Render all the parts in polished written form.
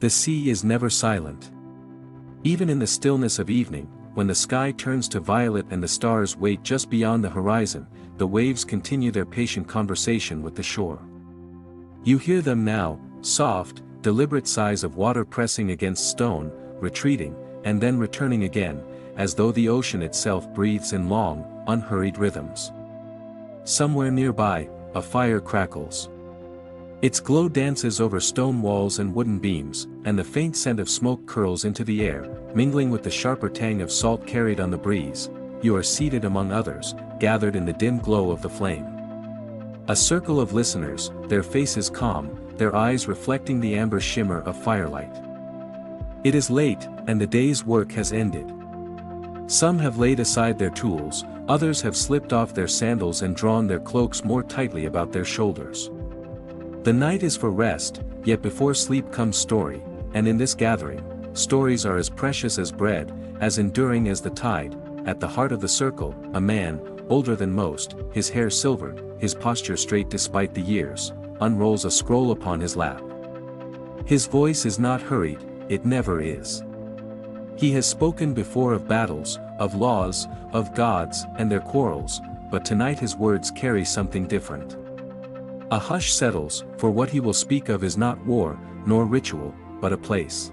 The sea is never silent. Even in the stillness of evening, when the sky turns to violet and the stars wait just beyond the horizon, the waves continue their patient conversation with the shore. You hear them now, soft, deliberate sighs of water pressing against stone, retreating, and then returning again, as though the ocean itself breathes in long, unhurried rhythms. Somewhere nearby, a fire crackles. Its glow dances over stone walls and wooden beams, and the faint scent of smoke curls into the air, mingling with the sharper tang of salt carried on the breeze. You are seated among others, gathered in the dim glow of the flame. A circle of listeners, their faces calm, their eyes reflecting the amber shimmer of firelight. It is late, and the day's work has ended. Some have laid aside their tools, others have slipped off their sandals and drawn their cloaks more tightly about their shoulders. The night is for rest, yet before sleep comes story, and in this gathering, stories are as precious as bread, as enduring as the tide. At the heart of the circle, a man, older than most, his hair silvered, his posture straight despite the years, unrolls a scroll upon his lap. His voice is not hurried, it never is. He has spoken before of battles, of laws, of gods and their quarrels, but tonight his words carry something different. A hush settles, for what he will speak of is not war, nor ritual, but a place.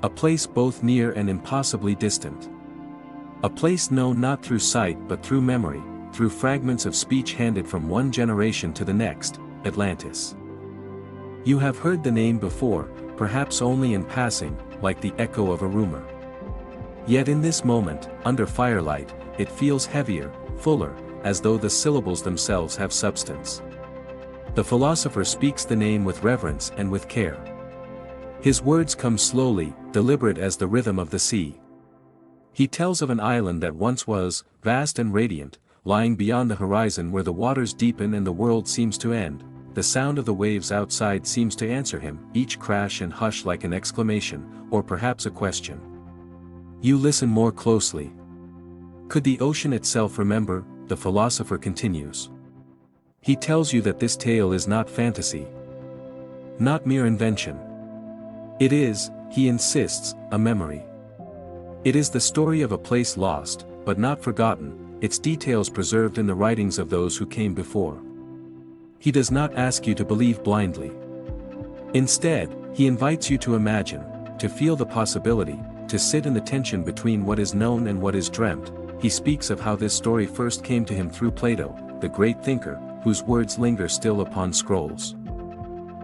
A place both near and impossibly distant. A place known not through sight but through memory, through fragments of speech handed from one generation to the next, Atlantis. You have heard the name before, perhaps only in passing, like the echo of a rumor. Yet in this moment, under firelight, it feels heavier, fuller, as though the syllables themselves have substance. The philosopher speaks the name with reverence and with care. His words come slowly, deliberate as the rhythm of the sea. He tells of an island that once was, vast and radiant, lying beyond the horizon where the waters deepen and the world seems to end. The sound of the waves outside seems to answer him, each crash and hush like an exclamation, or perhaps a question. You listen more closely. Could the ocean itself remember? The philosopher continues. He tells you that this tale is not fantasy. Not mere invention. It is, he insists, a memory. It is the story of a place lost, but not forgotten, its details preserved in the writings of those who came before. He does not ask you to believe blindly. Instead, he invites you to imagine, to feel the possibility, to sit in the tension between what is known and what is dreamt. He speaks of how this story first came to him through Plato, the great thinker, whose words linger still upon scrolls.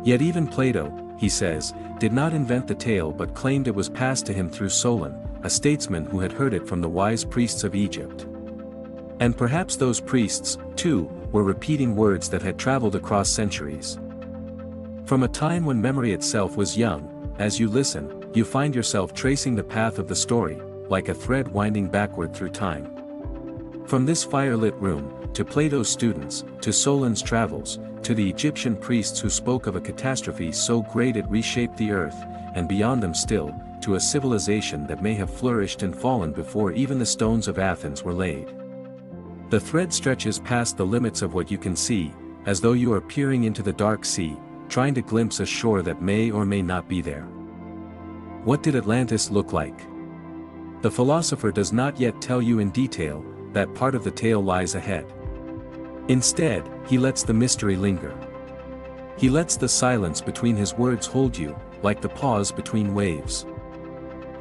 Yet even Plato, he says, did not invent the tale but claimed it was passed to him through Solon, a statesman who had heard it from the wise priests of Egypt. And perhaps those priests, too, were repeating words that had traveled across centuries. From a time when memory itself was young, as you listen, you find yourself tracing the path of the story, like a thread winding backward through time. From this firelit room, to Plato's students, to Solon's travels, to the Egyptian priests who spoke of a catastrophe so great it reshaped the earth, and beyond them still, to a civilization that may have flourished and fallen before even the stones of Athens were laid. The thread stretches past the limits of what you can see, as though you are peering into the dark sea, trying to glimpse a shore that may or may not be there. What did Atlantis look like? The philosopher does not yet tell you in detail, that part of the tale lies ahead. Instead, he lets the mystery linger. He lets the silence between his words hold you, like the pause between waves.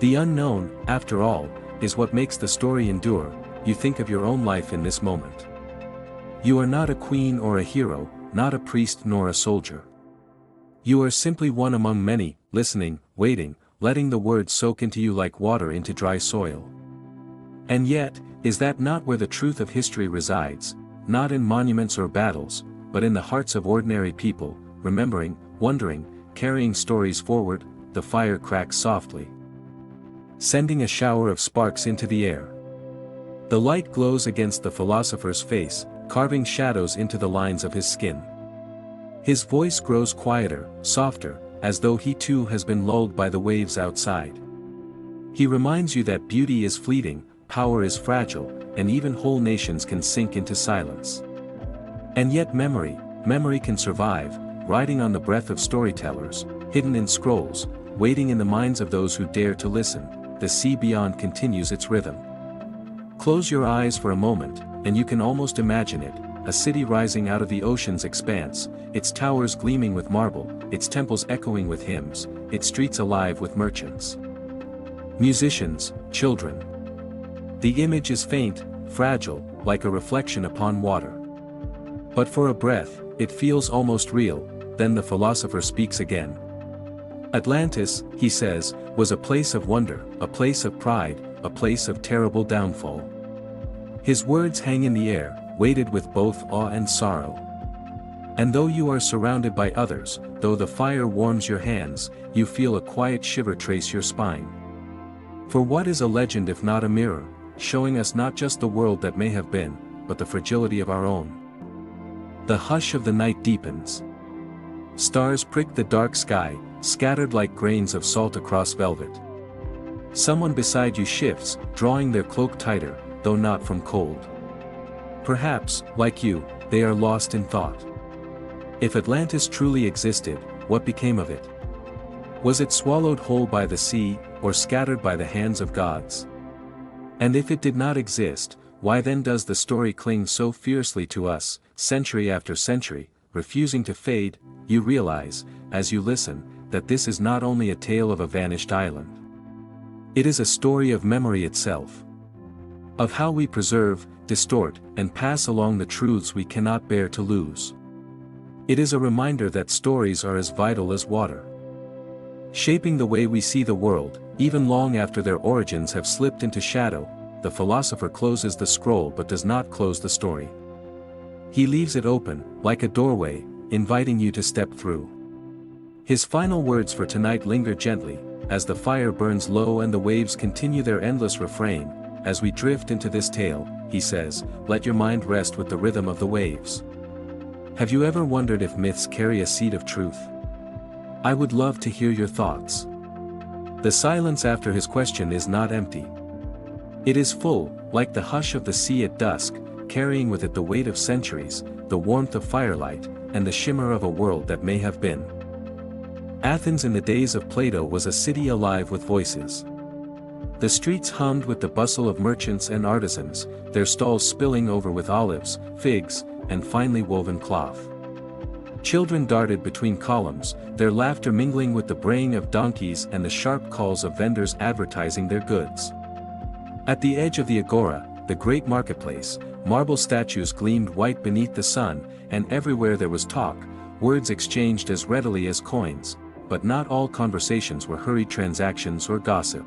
The unknown, after all, is what makes the story endure. You think of your own life in this moment. You are not a queen or a hero, not a priest nor a soldier. You are simply one among many, listening, waiting, letting the words soak into you like water into dry soil. And yet, is that not where the truth of history resides, not in monuments or battles, but in the hearts of ordinary people, remembering, wondering, carrying stories forward? The fire cracks softly, sending a shower of sparks into the air. The light glows against the philosopher's face, carving shadows into the lines of his skin. His voice grows quieter, softer, as though he too has been lulled by the waves outside. He reminds you that beauty is fleeting, power is fragile, and even whole nations can sink into silence. And yet memory can survive, riding on the breath of storytellers, hidden in scrolls, waiting in the minds of those who dare to listen. The sea beyond continues its rhythm. Close your eyes for a moment, and you can almost imagine it, a city rising out of the ocean's expanse, its towers gleaming with marble, its temples echoing with hymns, its streets alive with merchants, musicians, children. The image is faint, fragile, like a reflection upon water. But for a breath, it feels almost real. Then the philosopher speaks again. Atlantis, he says, was a place of wonder, a place of pride, a place of terrible downfall. His words hang in the air, weighted with both awe and sorrow. And though you are surrounded by others, though the fire warms your hands, you feel a quiet shiver trace your spine. For what is a legend if not a mirror, showing us not just the world that may have been, but the fragility of our own? The hush of the night deepens. Stars prick the dark sky, scattered like grains of salt across velvet. Someone beside you shifts, drawing their cloak tighter, though not from cold. Perhaps, like you, they are lost in thought. If Atlantis truly existed, what became of it? Was it swallowed whole by the sea, or scattered by the hands of gods? And if it did not exist, why then does the story cling so fiercely to us, century after century, refusing to fade? You realize, as you listen, that this is not only a tale of a vanished island. It is a story of memory itself. Of how we preserve, distort, and pass along the truths we cannot bear to lose. It is a reminder that stories are as vital as water, shaping the way we see the world, even long after their origins have slipped into shadow. The philosopher closes the scroll but does not close the story. He leaves it open, like a doorway, inviting you to step through. His final words for tonight linger gently, as the fire burns low and the waves continue their endless refrain. As we drift into this tale, he says, let your mind rest with the rhythm of the waves. Have you ever wondered if myths carry a seed of truth? I would love to hear your thoughts. The silence after his question is not empty. It is full, like the hush of the sea at dusk, carrying with it the weight of centuries, the warmth of firelight, and the shimmer of a world that may have been. Athens in the days of Plato was a city alive with voices. The streets hummed with the bustle of merchants and artisans, their stalls spilling over with olives, figs, and finely woven cloth. Children darted between columns, their laughter mingling with the braying of donkeys and the sharp calls of vendors advertising their goods. At the edge of the agora, the great marketplace, marble statues gleamed white beneath the sun, and everywhere there was talk, words exchanged as readily as coins, but not all conversations were hurried transactions or gossip.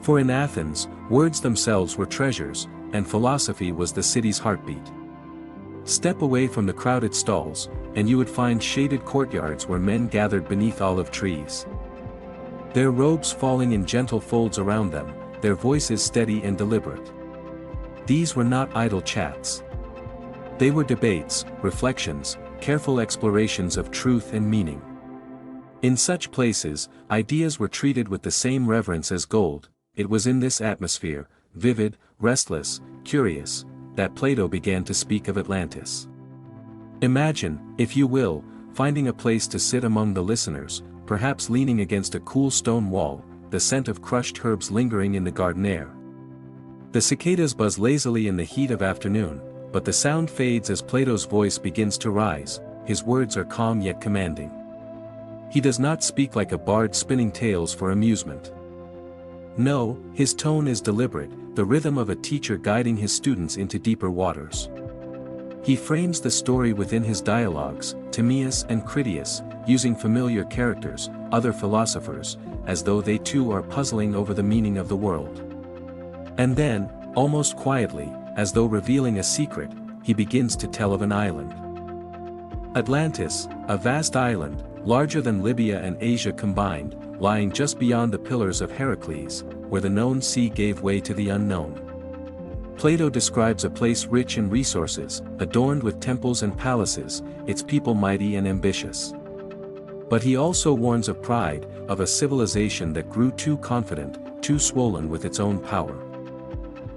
For in Athens, words themselves were treasures, and philosophy was the city's heartbeat. Step away from the crowded stalls, and you would find shaded courtyards where men gathered beneath olive trees. Their robes falling in gentle folds around them, their voices steady and deliberate. These were not idle chats. They were debates, reflections, careful explorations of truth and meaning. In such places, ideas were treated with the same reverence as gold. It was in this atmosphere, vivid, restless, curious, that Plato began to speak of Atlantis. Imagine, if you will, finding a place to sit among the listeners, perhaps leaning against a cool stone wall, the scent of crushed herbs lingering in the garden air. The cicadas buzz lazily in the heat of afternoon, but the sound fades as Plato's voice begins to rise. His words are calm yet commanding. He does not speak like a bard spinning tales for amusement. No, his tone is deliberate, the rhythm of a teacher guiding his students into deeper waters. He frames the story within his dialogues, Timaeus and Critias, using familiar characters, other philosophers, as though they too are puzzling over the meaning of the world. And then, almost quietly, as though revealing a secret, he begins to tell of an island. Atlantis, a vast island, larger than Libya and Asia combined, lying just beyond the pillars of Heracles, where the known sea gave way to the unknown. Plato describes a place rich in resources, adorned with temples and palaces, its people mighty and ambitious. But he also warns of pride, of a civilization that grew too confident, too swollen with its own power.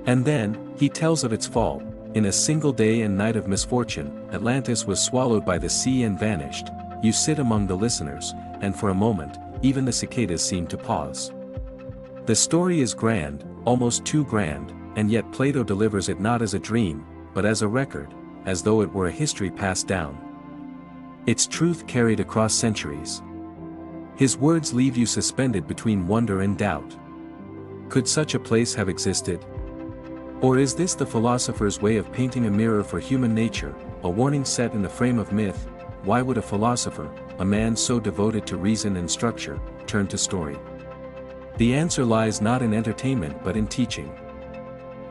And then, he tells of its fall. In a single day and night of misfortune, Atlantis was swallowed by the sea and vanished. You sit among the listeners, and for a moment, even the cicadas seem to pause. The story is grand, almost too grand, and yet Plato delivers it not as a dream, but as a record, as though it were a history passed down. Its truth carried across centuries. His words leave you suspended between wonder and doubt. Could such a place have existed? Or is this the philosopher's way of painting a mirror for human nature, a warning set in the frame of myth? Why would a philosopher, a man so devoted to reason and structure, turn to story? The answer lies not in entertainment but in teaching.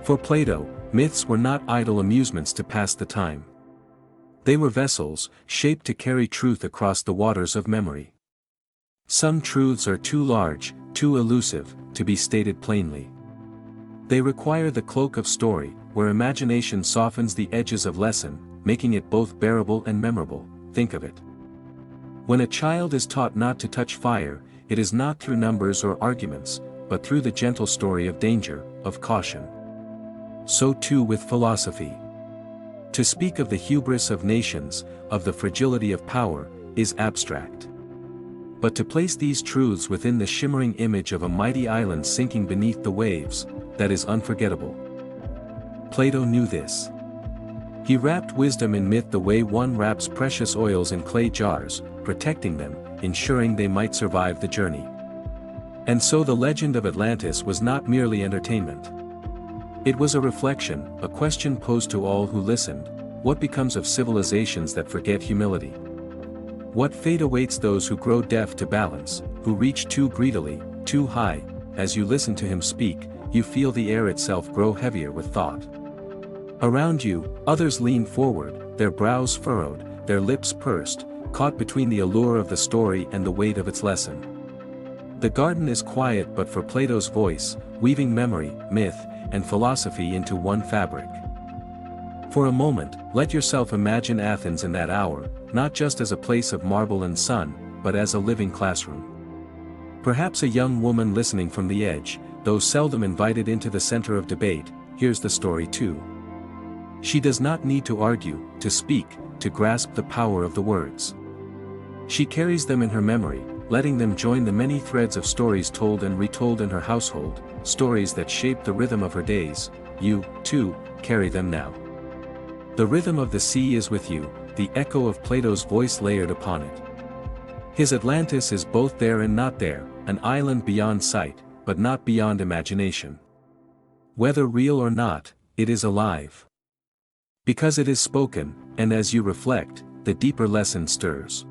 For Plato, myths were not idle amusements to pass the time. They were vessels, shaped to carry truth across the waters of memory. Some truths are too large, too elusive, to be stated plainly. They require the cloak of story, where imagination softens the edges of lesson, making it both bearable and memorable. Think of it. When a child is taught not to touch fire, it is not through numbers or arguments, but through the gentle story of danger, of caution. So too with philosophy. To speak of the hubris of nations, of the fragility of power, is abstract. But to place these truths within the shimmering image of a mighty island sinking beneath the waves, that is unforgettable. Plato knew this. He wrapped wisdom in myth the way one wraps precious oils in clay jars, protecting them, ensuring they might survive the journey. And so the legend of Atlantis was not merely entertainment. It was a reflection, a question posed to all who listened: what becomes of civilizations that forget humility? What fate awaits those who grow deaf to balance, who reach too greedily, too high? As you listen to him speak, you feel the air itself grow heavier with thought. Around you, others lean forward, their brows furrowed, their lips pursed, caught between the allure of the story and the weight of its lesson. The garden is quiet but for Plato's voice, weaving memory, myth, and philosophy into one fabric. For a moment, let yourself imagine Athens in that hour, not just as a place of marble and sun, but as a living classroom. Perhaps a young woman listening from the edge, though seldom invited into the center of debate, hears the story too. She does not need to argue, to speak, to grasp the power of the words. She carries them in her memory, letting them join the many threads of stories told and retold in her household, stories that shape the rhythm of her days. You, too, carry them now. The rhythm of the sea is with you, the echo of Plato's voice layered upon it. His Atlantis is both there and not there, an island beyond sight, but not beyond imagination. Whether real or not, it is alive. Because it is spoken, and as you reflect, the deeper lesson stirs.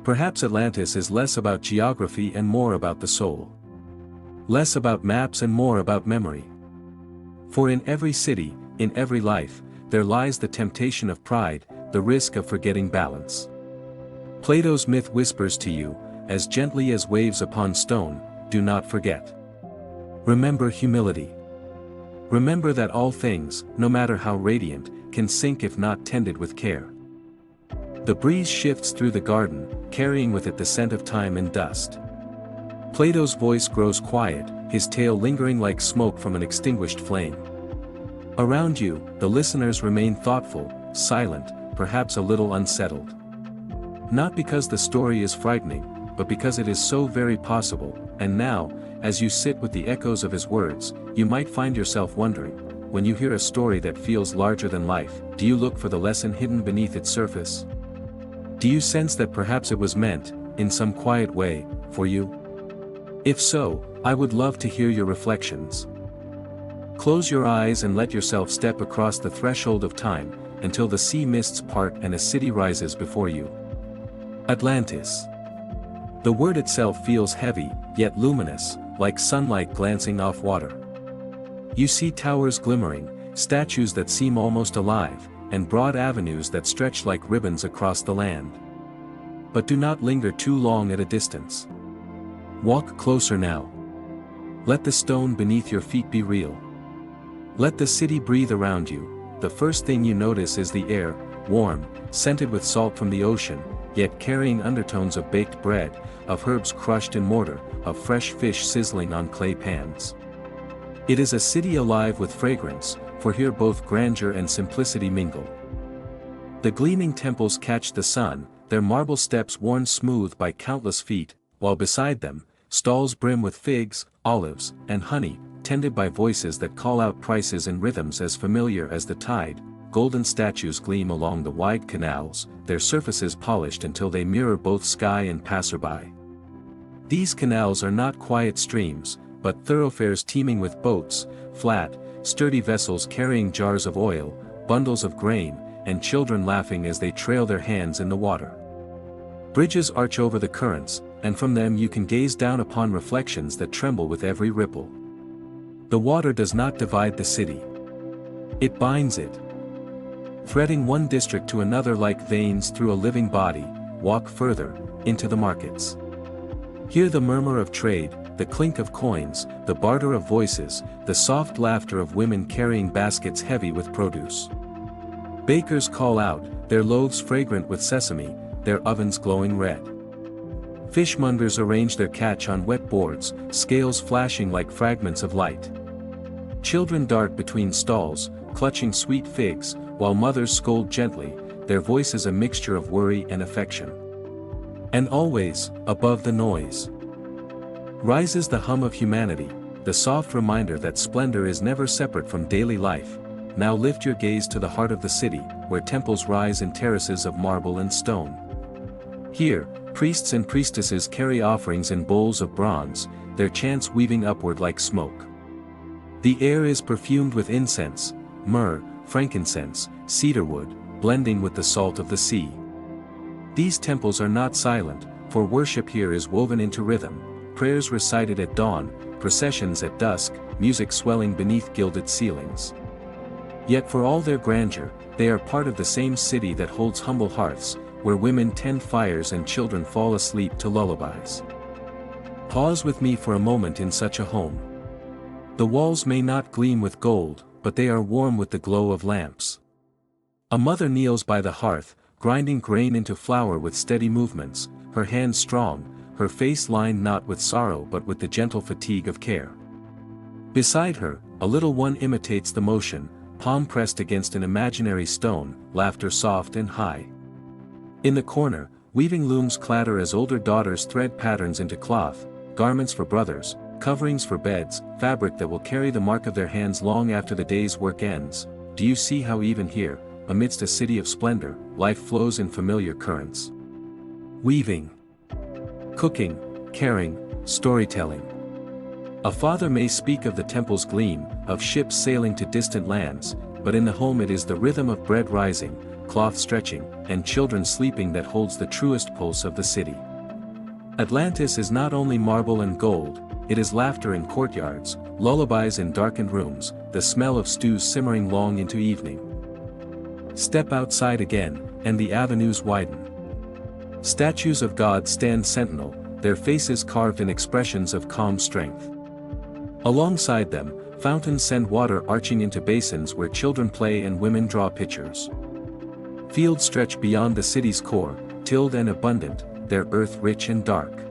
Perhaps Atlantis is less about geography and more about the soul. Less about maps and more about memory. For in every city, in every life, there lies the temptation of pride, the risk of forgetting balance. Plato's myth whispers to you, as gently as waves upon stone, do not forget. Remember humility. Remember that all things, no matter how radiant, can sink if not tended with care. The breeze shifts through the garden, carrying with it the scent of time and dust. Plato's voice grows quiet, his tale lingering like smoke from an extinguished flame. Around you, the listeners remain thoughtful, silent, perhaps a little unsettled. Not because the story is frightening, but because it is so very possible, and now, as you sit with the echoes of his words, you might find yourself wondering, when you hear a story that feels larger than life, do you look for the lesson hidden beneath its surface? Do you sense that perhaps it was meant, in some quiet way, for you? If so, I would love to hear your reflections. Close your eyes and let yourself step across the threshold of time, until the sea mists part and a city rises before you. Atlantis. The word itself feels heavy, yet luminous, like sunlight glancing off water. You see towers glimmering, statues that seem almost alive, and broad avenues that stretch like ribbons across the land. But do not linger too long at a distance. Walk closer now. Let the stone beneath your feet be real. Let the city breathe around you. The first thing you notice is the air, warm, scented with salt from the ocean, yet carrying undertones of baked bread, of herbs crushed in mortar, of fresh fish sizzling on clay pans. It is a city alive with fragrance, for here both grandeur and simplicity mingle. The gleaming temples catch the sun, their marble steps worn smooth by countless feet, while beside them, stalls brim with figs, olives, and honey, tended by voices that call out prices in rhythms as familiar as the tide. Golden statues gleam along the wide canals, their surfaces polished until they mirror both sky and passerby. These canals are not quiet streams, but thoroughfares teeming with boats, flat, sturdy vessels carrying jars of oil, bundles of grain, and children laughing as they trail their hands in the water. Bridges arch over the currents, and from them you can gaze down upon reflections that tremble with every ripple. The water does not divide the city. It binds it. Threading one district to another like veins through a living body, walk further, into the markets. Hear the murmur of trade, the clink of coins, the barter of voices, the soft laughter of women carrying baskets heavy with produce. Bakers call out, their loaves fragrant with sesame, their ovens glowing red. Fishmongers arrange their catch on wet boards, scales flashing like fragments of light. Children dart between stalls, clutching sweet figs, while mothers scold gently, their voices a mixture of worry and affection. And always, above the noise, rises the hum of humanity, the soft reminder that splendor is never separate from daily life. Now lift your gaze to the heart of the city, where temples rise in terraces of marble and stone. Here, priests and priestesses carry offerings in bowls of bronze, their chants weaving upward like smoke. The air is perfumed with incense, myrrh, frankincense, cedarwood, blending with the salt of the sea. These temples are not silent, for worship here is woven into rhythm, prayers recited at dawn, processions at dusk, music swelling beneath gilded ceilings. Yet for all their grandeur, they are part of the same city that holds humble hearths, where women tend fires and children fall asleep to lullabies. Pause with me for a moment in such a home. The walls may not gleam with gold, but they are warm with the glow of lamps. A mother kneels by the hearth, grinding grain into flour with steady movements, her hands strong, her face lined not with sorrow but with the gentle fatigue of care. Beside her, a little one imitates the motion, palm pressed against an imaginary stone, laughter soft and high. In the corner, weaving looms clatter as older daughters thread patterns into cloth, garments for brothers, coverings for beds, fabric that will carry the mark of their hands long after the day's work ends. Do you see how even here, amidst a city of splendor, life flows in familiar currents? Weaving, cooking, caring, storytelling. A father may speak of the temple's gleam, of ships sailing to distant lands, but in the home it is the rhythm of bread rising, cloth stretching, and children sleeping that holds the truest pulse of the city. Atlantis is not only marble and gold, it is laughter in courtyards, lullabies in darkened rooms, the smell of stews simmering long into evening. Step outside again, and the avenues widen. Statues of gods stand sentinel, their faces carved in expressions of calm strength. Alongside them, fountains send water arching into basins where children play and women draw pictures. Fields stretch beyond the city's core, tilled and abundant, their earth rich and dark.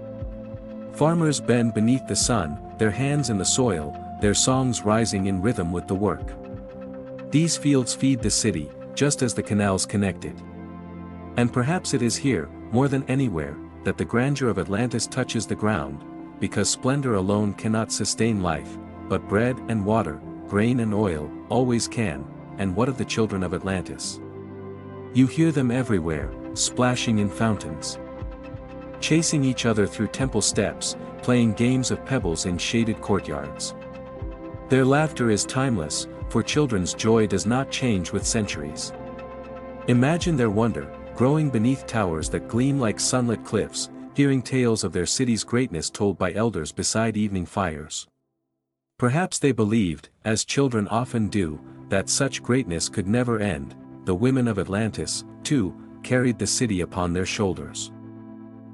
Farmers bend beneath the sun, their hands in the soil, their songs rising in rhythm with the work. These fields feed the city, just as the canals connected. And perhaps it is here, more than anywhere, that the grandeur of Atlantis touches the ground, because splendor alone cannot sustain life, but bread and water, grain and oil, always can. And what of the children of Atlantis? You hear them everywhere, splashing in fountains, chasing each other through temple steps, playing games of pebbles in shaded courtyards. Their laughter is timeless, for children's joy does not change with centuries. Imagine their wonder, growing beneath towers that gleam like sunlit cliffs, hearing tales of their city's greatness told by elders beside evening fires. Perhaps they believed, as children often do, that such greatness could never end. The women of Atlantis, too, carried the city upon their shoulders.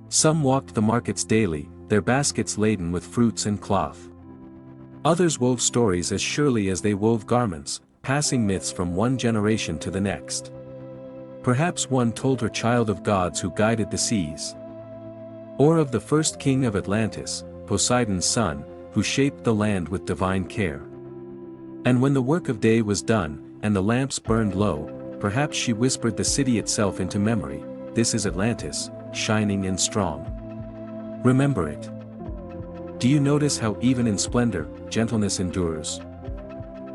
Some walked the markets daily, their baskets laden with fruits and cloth. Others wove stories as surely as they wove garments, passing myths from one generation to the next. Perhaps one told her child of gods who guided the seas, or of the first king of Atlantis, Poseidon's son, who shaped the land with divine care. And when the work of day was done, and the lamps burned low, perhaps she whispered the city itself into memory, "This is Atlantis, shining and strong." Remember it. Do you notice how even in splendor, gentleness endures?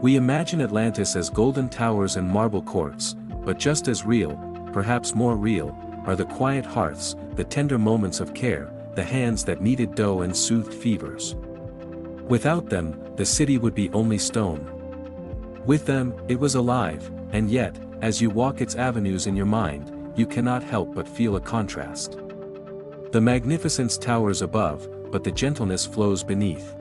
We imagine Atlantis as golden towers and marble courts, but just as real, perhaps more real, are the quiet hearths, the tender moments of care, the hands that kneaded dough and soothed fevers. Without them, the city would be only stone. With them, it was alive, and yet, as you walk its avenues in your mind, you cannot help but feel a contrast. The magnificence towers above, but the gentleness flows beneath.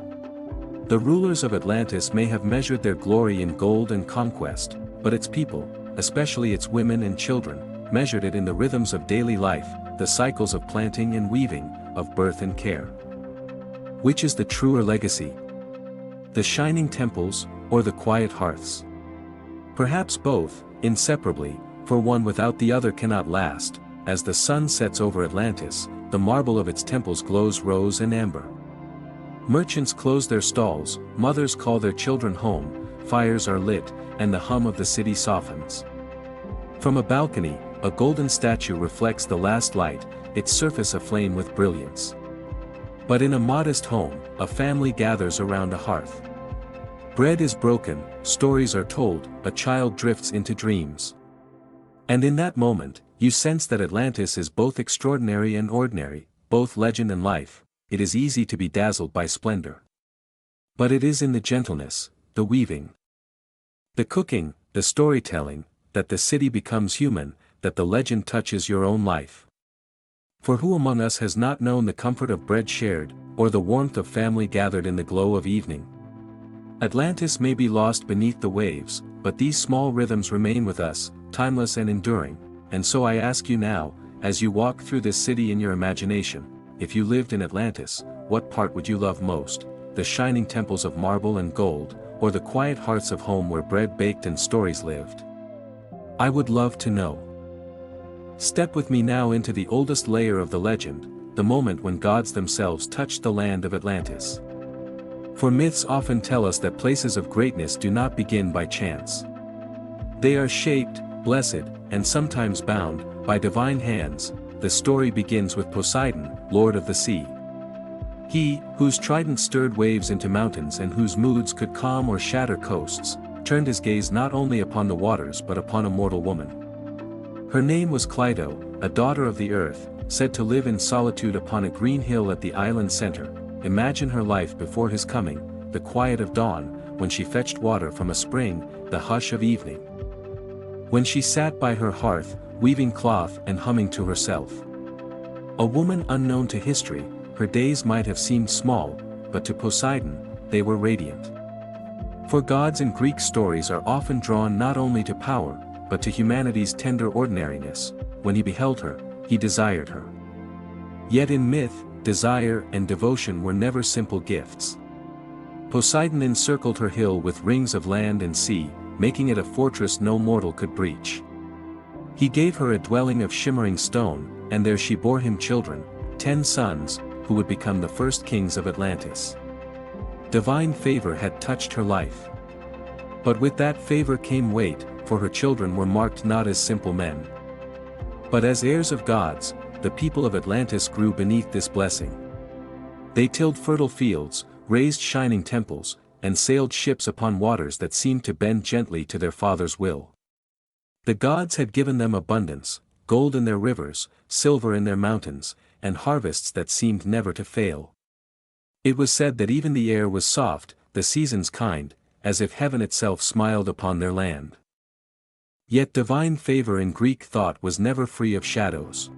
The rulers of Atlantis may have measured their glory in gold and conquest, but its people, especially its women and children, measured it in the rhythms of daily life, the cycles of planting and weaving, of birth and care. Which is the truer legacy? The shining temples, or the quiet hearths? Perhaps both, inseparably, for one without the other cannot last. As the sun sets over Atlantis, the marble of its temples glows rose and amber. Merchants close their stalls, mothers call their children home, fires are lit, and the hum of the city softens. From a balcony, a golden statue reflects the last light, its surface aflame with brilliance. But in a modest home, a family gathers around a hearth. Bread is broken, stories are told, a child drifts into dreams. And in that moment, you sense that Atlantis is both extraordinary and ordinary, both legend and life. It is easy to be dazzled by splendor. But it is in the gentleness, the weaving, the cooking, the storytelling, that the city becomes human, that the legend touches your own life. For who among us has not known the comfort of bread shared, or the warmth of family gathered in the glow of evening? Atlantis may be lost beneath the waves, but these small rhythms remain with us, timeless and enduring, and so I ask you now, as you walk through this city in your imagination, if you lived in Atlantis, what part would you love most, the shining temples of marble and gold, or the quiet hearths of home where bread baked and stories lived? I would love to know. Step with me now into the oldest layer of the legend, the moment when gods themselves touched the land of Atlantis. For myths often tell us that places of greatness do not begin by chance. They are shaped, blessed, and sometimes bound, by divine hands. The story begins with Poseidon, lord of the sea. He, whose trident stirred waves into mountains and whose moods could calm or shatter coasts, turned his gaze not only upon the waters but upon a mortal woman. Her name was Cleito, a daughter of the earth, said to live in solitude upon a green hill at the island's center. Imagine her life before his coming, the quiet of dawn, when she fetched water from a spring, the hush of evening. When she sat by her hearth, weaving cloth and humming to herself. A woman unknown to history, her days might have seemed small, but to Poseidon, they were radiant. For gods in Greek stories are often drawn not only to power, but to humanity's tender ordinariness. When he beheld her, he desired her. Yet in myth, desire and devotion were never simple gifts. Poseidon encircled her hill with rings of land and sea, making it a fortress no mortal could breach. He gave her a dwelling of shimmering stone, and there she bore him children, 10 sons, who would become the first kings of Atlantis. Divine favor had touched her life. But with that favor came weight, for her children were marked not as simple men, but as heirs of gods. The people of Atlantis grew beneath this blessing. They tilled fertile fields, raised shining temples, and sailed ships upon waters that seemed to bend gently to their father's will. The gods had given them abundance, gold in their rivers, silver in their mountains, and harvests that seemed never to fail. It was said that even the air was soft, the seasons kind, as if heaven itself smiled upon their land. Yet divine favor in Greek thought was never free of shadows.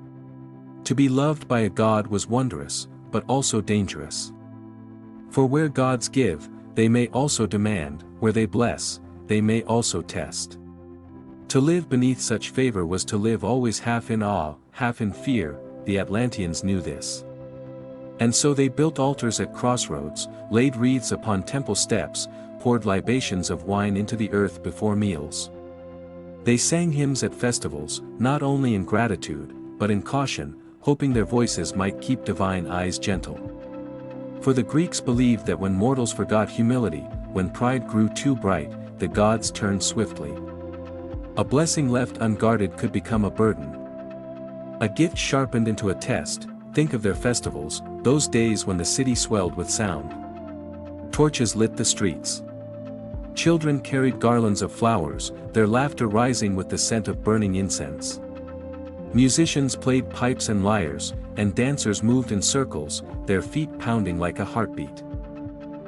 To be loved by a god was wondrous, but also dangerous. For where gods give, they may also demand, where they bless, they may also test. To live beneath such favor was to live always half in awe, half in fear. The Atlanteans knew this. And so they built altars at crossroads, laid wreaths upon temple steps, poured libations of wine into the earth before meals. They sang hymns at festivals, not only in gratitude, but in caution, hoping their voices might keep divine eyes gentle. For the Greeks believed that when mortals forgot humility, when pride grew too bright, the gods turned swiftly. A blessing left unguarded could become a burden. A gift sharpened into a test. Think of their festivals, those days when the city swelled with sound. Torches lit the streets. Children carried garlands of flowers, their laughter rising with the scent of burning incense. Musicians played pipes and lyres, and dancers moved in circles, their feet pounding like a heartbeat.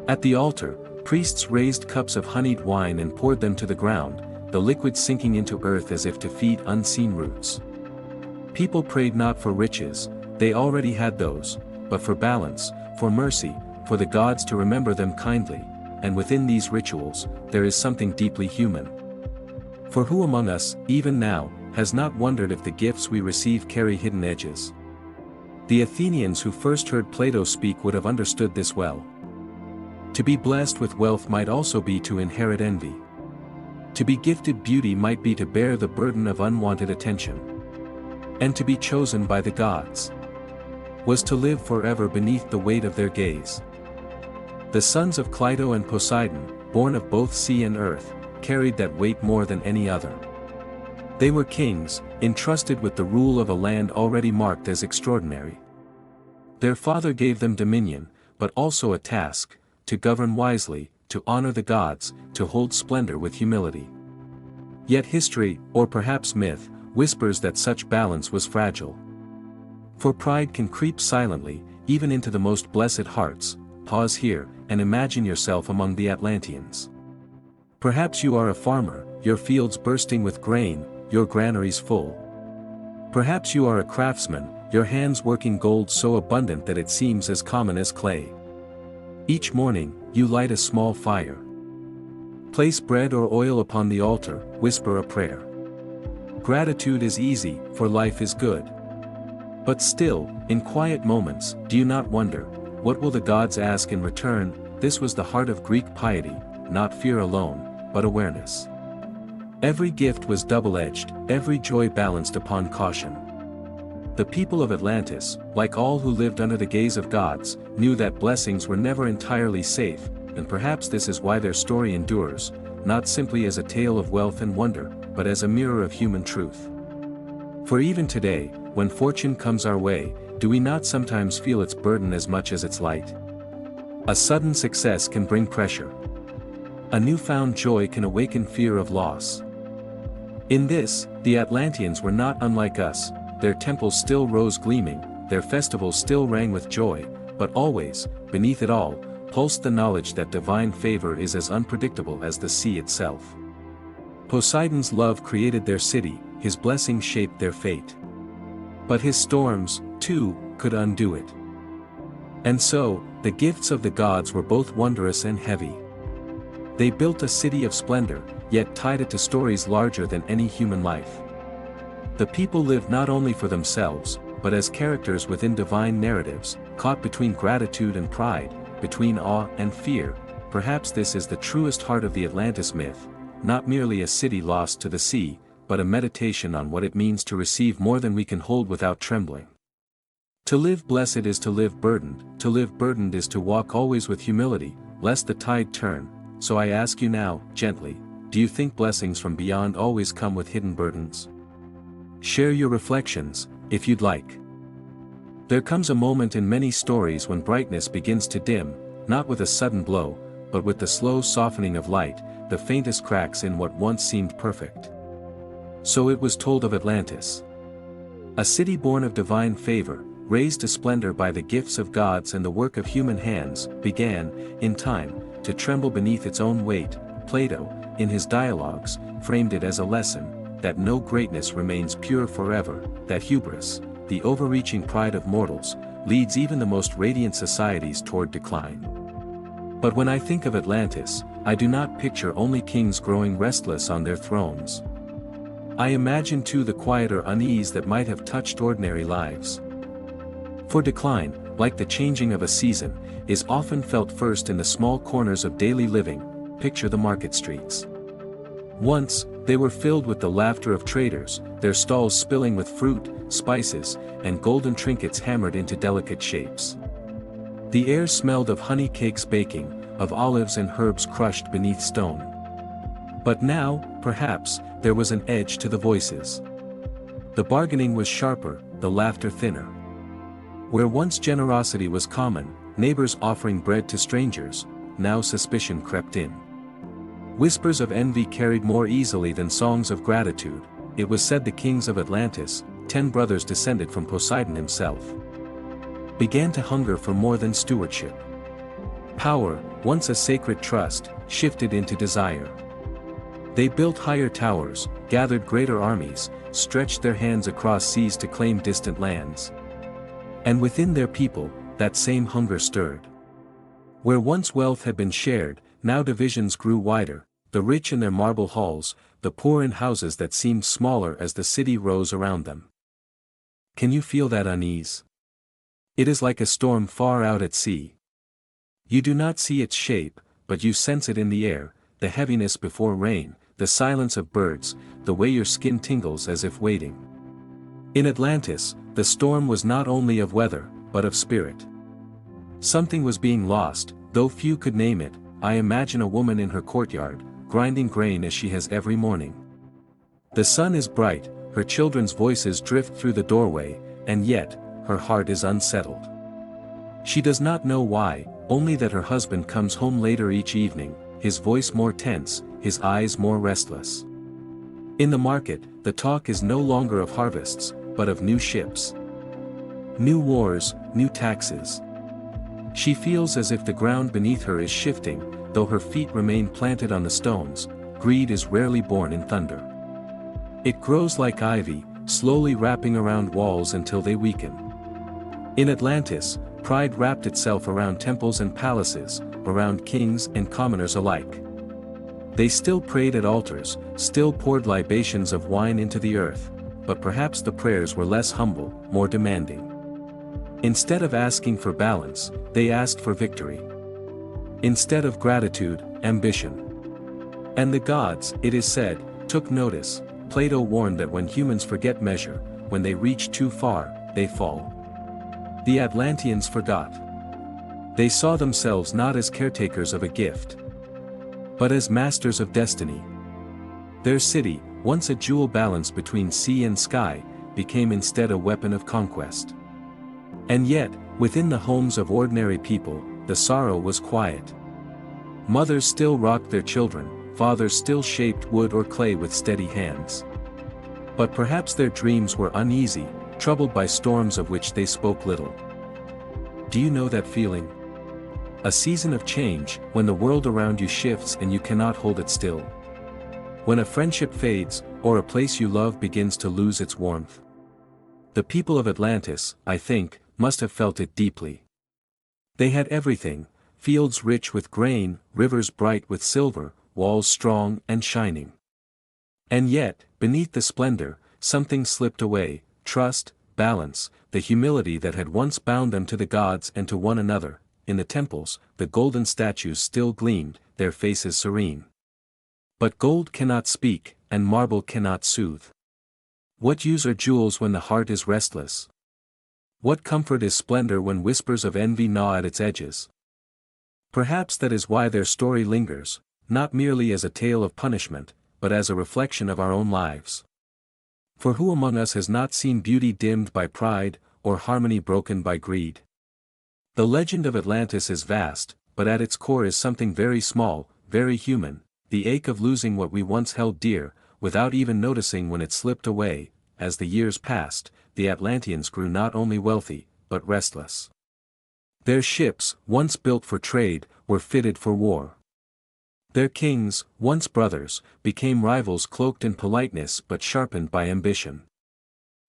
At the altar, priests raised cups of honeyed wine and poured them to the ground, the liquid sinking into earth as if to feed unseen roots. People prayed not for riches, they already had those, but for balance, for mercy, for the gods to remember them kindly, and within these rituals, there is something deeply human. For who among us, even now, has not wondered if the gifts we receive carry hidden edges? The Athenians who first heard Plato speak would have understood this well. To be blessed with wealth might also be to inherit envy. To be gifted beauty might be to bear the burden of unwanted attention. And to be chosen by the gods was to live forever beneath the weight of their gaze. The sons of Cleito and Poseidon, born of both sea and earth, carried that weight more than any other. They were kings, entrusted with the rule of a land already marked as extraordinary. Their father gave them dominion, but also a task, to govern wisely, to honor the gods, to hold splendor with humility. Yet history, or perhaps myth, whispers that such balance was fragile. For pride can creep silently, even into the most blessed hearts. Pause here, and imagine yourself among the Atlanteans. Perhaps you are a farmer, your fields bursting with grain, your granaries full. Perhaps you are a craftsman, your hands working gold so abundant that it seems as common as clay. Each morning, you light a small fire. Place bread or oil upon the altar, whisper a prayer. Gratitude is easy, for life is good. But still, in quiet moments, do you not wonder, what will the gods ask in return? This was the heart of Greek piety, not fear alone, but awareness. Every gift was double-edged, every joy balanced upon caution. The people of Atlantis, like all who lived under the gaze of gods, knew that blessings were never entirely safe, and perhaps this is why their story endures, not simply as a tale of wealth and wonder, but as a mirror of human truth. For even today, when fortune comes our way, do we not sometimes feel its burden as much as its light? A sudden success can bring pressure. A newfound joy can awaken fear of loss. In this, the Atlanteans were not unlike us, their temples still rose gleaming, their festivals still rang with joy, but always, beneath it all, pulsed the knowledge that divine favor is as unpredictable as the sea itself. Poseidon's love created their city, his blessing shaped their fate. But his storms, too, could undo it. And so, the gifts of the gods were both wondrous and heavy. They built a city of splendor, yet tied it to stories larger than any human life. The people lived not only for themselves, but as characters within divine narratives, caught between gratitude and pride, between awe and fear. Perhaps this is the truest heart of the Atlantis myth, not merely a city lost to the sea, but a meditation on what it means to receive more than we can hold without trembling. To live blessed is to live burdened is to walk always with humility, lest the tide turn. So I ask you now, gently, do you think blessings from beyond always come with hidden burdens? Share your reflections, if you'd like. There comes a moment in many stories when brightness begins to dim, not with a sudden blow, but with the slow softening of light, the faintest cracks in what once seemed perfect. So it was told of Atlantis. A city born of divine favor, raised to splendor by the gifts of gods and the work of human hands, began, in time, to tremble beneath its own weight. Plato, in his dialogues, framed it as a lesson, that no greatness remains pure forever, that hubris, the overreaching pride of mortals, leads even the most radiant societies toward decline. But when I think of Atlantis, I do not picture only kings growing restless on their thrones. I imagine too the quieter unease that might have touched ordinary lives. For decline, like the changing of a season, is often felt first in the small corners of daily living. Picture the market streets. Once, they were filled with the laughter of traders, their stalls spilling with fruit, spices, and golden trinkets hammered into delicate shapes. The air smelled of honey cakes baking, of olives and herbs crushed beneath stone. But now, perhaps, there was an edge to the voices. The bargaining was sharper, the laughter thinner. Where once generosity was common, neighbors offering bread to strangers, now suspicion crept in. Whispers of envy carried more easily than songs of gratitude. It was said the kings of Atlantis, 10 brothers descended from Poseidon himself, began to hunger for more than stewardship. Power, once a sacred trust, shifted into desire. They built higher towers, gathered greater armies, stretched their hands across seas to claim distant lands. And within their people, that same hunger stirred. Where once wealth had been shared, now divisions grew wider, the rich in their marble halls, the poor in houses that seemed smaller as the city rose around them. Can you feel that unease? It is like a storm far out at sea. You do not see its shape, but you sense it in the air, the heaviness before rain, the silence of birds, the way your skin tingles as if waiting. In Atlantis, the storm was not only of weather, but of spirit. Something was being lost, though few could name it. I imagine a woman in her courtyard, grinding grain as she has every morning. The sun is bright, her children's voices drift through the doorway, and yet, her heart is unsettled. She does not know why, only that her husband comes home later each evening, his voice more tense, his eyes more restless. In the market, the talk is no longer of harvests, but of new ships. New wars, new taxes. She feels as if the ground beneath her is shifting, though her feet remain planted on the stones. Greed is rarely born in thunder. It grows like ivy, slowly wrapping around walls until they weaken. In Atlantis, pride wrapped itself around temples and palaces, around kings and commoners alike. They still prayed at altars, still poured libations of wine into the earth, but perhaps the prayers were less humble, more demanding. Instead of asking for balance, they asked for victory. Instead of gratitude, ambition. And the gods, it is said, took notice. Plato warned that when humans forget measure, when they reach too far, they fall. The Atlanteans forgot. They saw themselves not as caretakers of a gift, but as masters of destiny. Their city, once a jewel balanced between sea and sky, became instead a weapon of conquest. And yet, within the homes of ordinary people, the sorrow was quiet. Mothers still rocked their children, fathers still shaped wood or clay with steady hands. But perhaps their dreams were uneasy, troubled by storms of which they spoke little. Do you know that feeling? A season of change, when the world around you shifts and you cannot hold it still. When a friendship fades, or a place you love begins to lose its warmth. The people of Atlantis, I think, must have felt it deeply. They had everything, fields rich with grain, rivers bright with silver, walls strong and shining. And yet, beneath the splendor, something slipped away: trust, balance, the humility that had once bound them to the gods and to one another. In the temples, the golden statues still gleamed, their faces serene. But gold cannot speak, and marble cannot soothe. What use are jewels when the heart is restless? What comfort is splendor when whispers of envy gnaw at its edges? Perhaps that is why their story lingers, not merely as a tale of punishment, but as a reflection of our own lives. For who among us has not seen beauty dimmed by pride, or harmony broken by greed? The legend of Atlantis is vast, but at its core is something very small, very human, the ache of losing what we once held dear, without even noticing when it slipped away. As the years passed, the Atlanteans grew not only wealthy, but restless. Their ships, once built for trade, were fitted for war. Their kings, once brothers, became rivals cloaked in politeness but sharpened by ambition.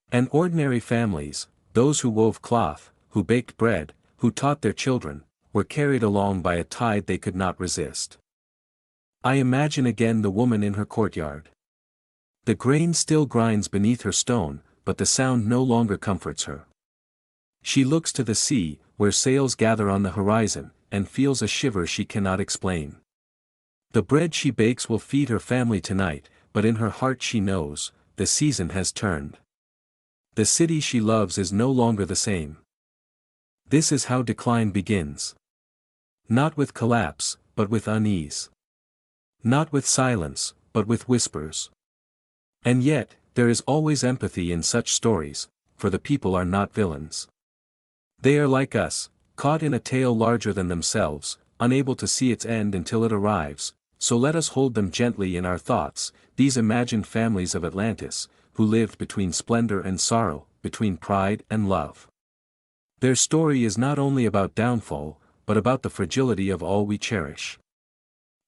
And ordinary families, those who wove cloth, who baked bread, who taught their children, were carried along by a tide they could not resist. I imagine again the woman in her courtyard. The grain still grinds beneath her stone, but the sound no longer comforts her. She looks to the sea, where sails gather on the horizon, and feels a shiver she cannot explain. The bread she bakes will feed her family tonight, but in her heart she knows, the season has turned. The city she loves is no longer the same. This is how decline begins. Not with collapse, but with unease. Not with silence, but with whispers. And yet, there is always empathy in such stories, for the people are not villains. They are like us, caught in a tale larger than themselves, unable to see its end until it arrives, so let us hold them gently in our thoughts, these imagined families of Atlantis, who lived between splendor and sorrow, between pride and love. Their story is not only about downfall, but about the fragility of all we cherish.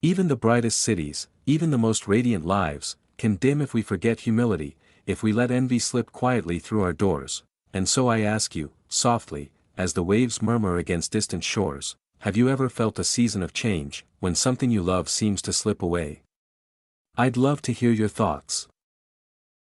Even the brightest cities, even the most radiant lives, can dim if we forget humility, if we let envy slip quietly through our doors, and so I ask you, softly, as the waves murmur against distant shores, have you ever felt a season of change, when something you love seems to slip away? I'd love to hear your thoughts.